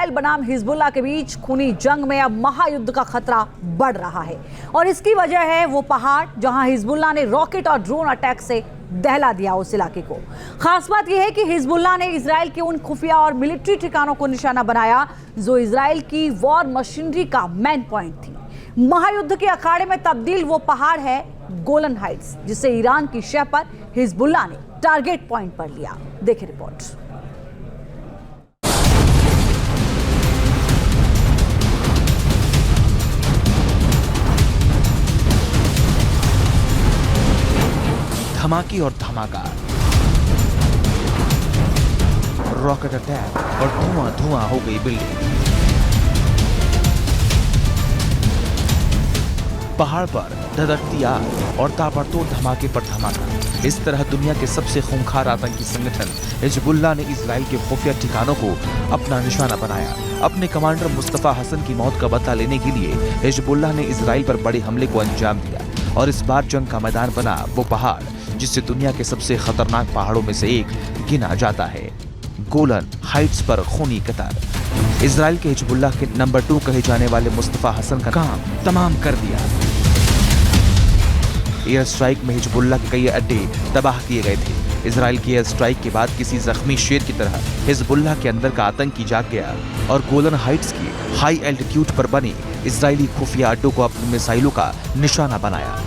Israel बनाम Hezbollah के बीच खूनी जंग में अब महायुद्ध का खतरा बढ़ रहा है और इसकी वजह है वो पहाड़ जहां हिजबुल्लाह ने रॉकेट और ड्रोन अटैक से दहला दिया उस इलाके को। खास बात यह है कि हिजबुल्लाह ने इजराइल के उन खुफिया और मिलिट्री ठिकानों को निशाना बनाया जो इजराइल की वॉर मशीनरी का मेन पॉइंट थी। महायुद्ध के अखाड़े में तब्दील वो पहाड़ है गोलन हाइट्स, जिसे ईरान की शह पर हिजबुल्लाह ने टारगेट पॉइंट पर लिया। देखिए रिपोर्ट। धमाके और धमाका, रॉकेट अटैक और धुआं धुआं हो गई बिल्डिंग। पहाड़ पर धधकती आग और ताबड़तोड़ धमाके पर धमाका। इस तरह दुनिया के सबसे खूंखार आतंकी संगठन हिजबुल्लाह ने इजराइल के खुफिया ठिकानों को अपना निशाना बनाया। अपने कमांडर मुस्तफा हसन की मौत का बदला लेने के लिए हिजबुल्लाह ने इजराइल पर बड़े हमले को अंजाम दिया और इस बार जंग का मैदान बना वो पहाड़ जिसे दुनिया के सबसे खतरनाक पहाड़ों में से एक गिना जाता है, गोलन हाइट्स पर खूनी कतर। इजराइल के हिजबुल्लाह के नंबर 2 कहे जाने वाले मुस्तफा हसन का काम तमाम कर दिया। एयर स्ट्राइक में हिजबुल्लाह के कई अड्डे तबाह किए गए थे। इजराइल की एयर स्ट्राइक के बाद किसी जख्मी शेर की तरह हिजबुल्लाह के अंदर का आतंकी जाग गया और गोलन हाइट्स की हाई एल्टीट्यूड पर बने इजरायली खुफिया अड्डों को अपने मिसाइलों का निशाना बनाया।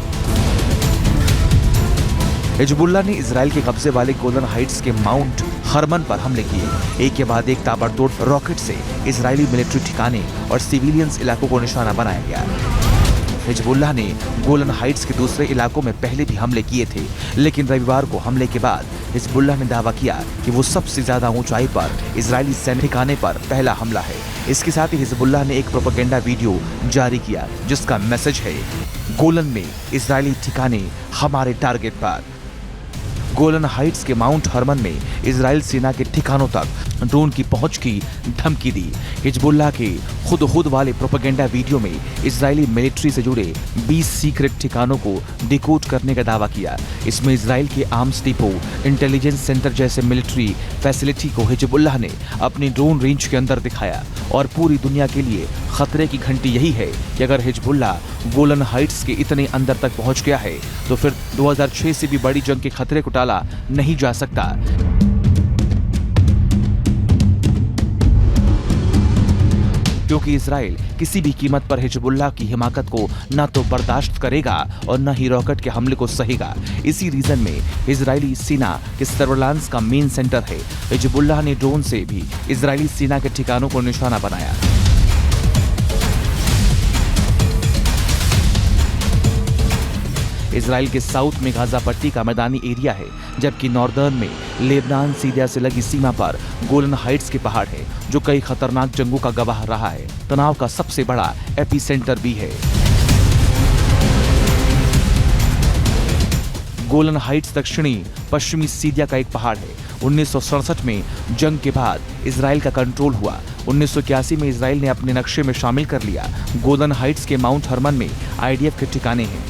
हिजबुल्लाह ने इजराइल के कब्जे वाले गोलन हाइट्स के माउंट हरमन पर हमले किए। एक के बाद एक ताबड़तोड़ रॉकेट से इजरायली मिलिट्री ठिकाने और सिविलियंस इलाकों को निशाना बनाया गया। हिजबुल्लाह ने गोलन हाइट्स के दूसरे इलाकों में पहले भी हमले किए थे, लेकिन रविवार को हमले के बाद हिजबुल्लाह ने दावा किया कि वो सबसे ज्यादा ऊंचाई पर इजरायली सैन्य ठिकाने पर पहला हमला है। इसके साथ ही हिजबुल्लाह ने एक प्रोपेगेंडा वीडियो जारी किया जिसका मैसेज है, गोलन में इजरायली ठिकाने हमारे टारगेट पर। गोलन हाइट्स के माउंट हरमन में इजराइल सेना के ठिकानों तक ड्रोन की पहुंच की धमकी दी। हिजबुल्लाह के खुद वाले प्रोपेगेंडा वीडियो में इजरायली मिलिट्री से जुड़े 20 सीक्रेट ठिकानों को डिकोड करने का दावा किया। इसमें इजराइल के आर्म्स डिपो, इंटेलिजेंस सेंटर जैसे मिलिट्री फैसिलिटी को हिजबुल्लाह ने अपनी ड्रोन रेंज के अंदर दिखाया और पूरी दुनिया के लिए खतरे की घंटी यही है कि अगर हिजबुल्लाह गोलन हाइट्स के इतने अंदर तक पहुंच गया है तो फिर 2006 से भी बड़ी जंग के खतरे को टाला नहीं जा सकता। क्योंकि इजराइल किसी भी कीमत पर हिजबुल्लाह की हिमाकत को न तो बर्दाश्त करेगा और न ही रॉकेट के हमले को सहेगा। इसी रीजन में इजरायली सेना के सर्विलांस का मेन सेंटर है। हिजबुल्लाह ने ड्रोन से भी इजरायली सेना के ठिकानों को निशाना बनाया। इजराइल के साउथ में गाजा पट्टी का मैदानी एरिया है, जबकि नॉर्दर्न में लेबनान सीरिया से लगी सीमा पर गोलन हाइट्स के पहाड़ है जो कई खतरनाक जंगों का गवाह रहा है। तनाव का सबसे बड़ा एपिसेंटर भी है। गोलन हाइट्स दक्षिणी पश्चिमी सीरिया का एक पहाड़ है। 1967 में जंग के बाद इजराइल का कंट्रोल हुआ। 1981 में इजराइल ने अपने नक्शे में शामिल कर लिया। गोलन हाइट्स के माउंट हरमन में आईडीएफ के ठिकाने हैं।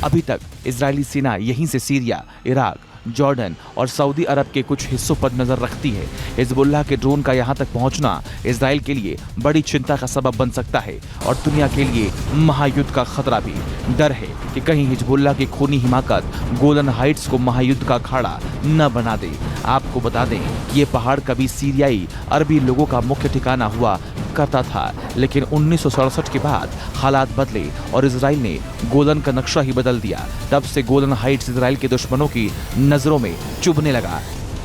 अभी तक इजरायली सेना यहीं से सीरिया, इराक, जॉर्डन और सऊदी अरब के कुछ हिस्सों पर नजर रखती है। हिजबुल्लाह के ड्रोन का यहां तक पहुंचना इजराइल के लिए बड़ी चिंता का सबब बन सकता है और दुनिया के लिए महायुद्ध का खतरा भी। डर है कि कहीं हिजबुल्लाह की खूनी हिमाकत गोलन हाइट्स को महायुद्ध का अखाड़ा न बना दे। आपको बता दें कि ये पहाड़ कभी सीरियाई अरबी लोगों का मुख्य ठिकाना हुआ करता था, लेकिन 1967 के बाद हालात बदले और इजराइल ने गोलन का नक्शा ही बदल दिया। तब से गोलन हाइट्स इजराइल के दुश्मनों की नजरों में चुभने लगा।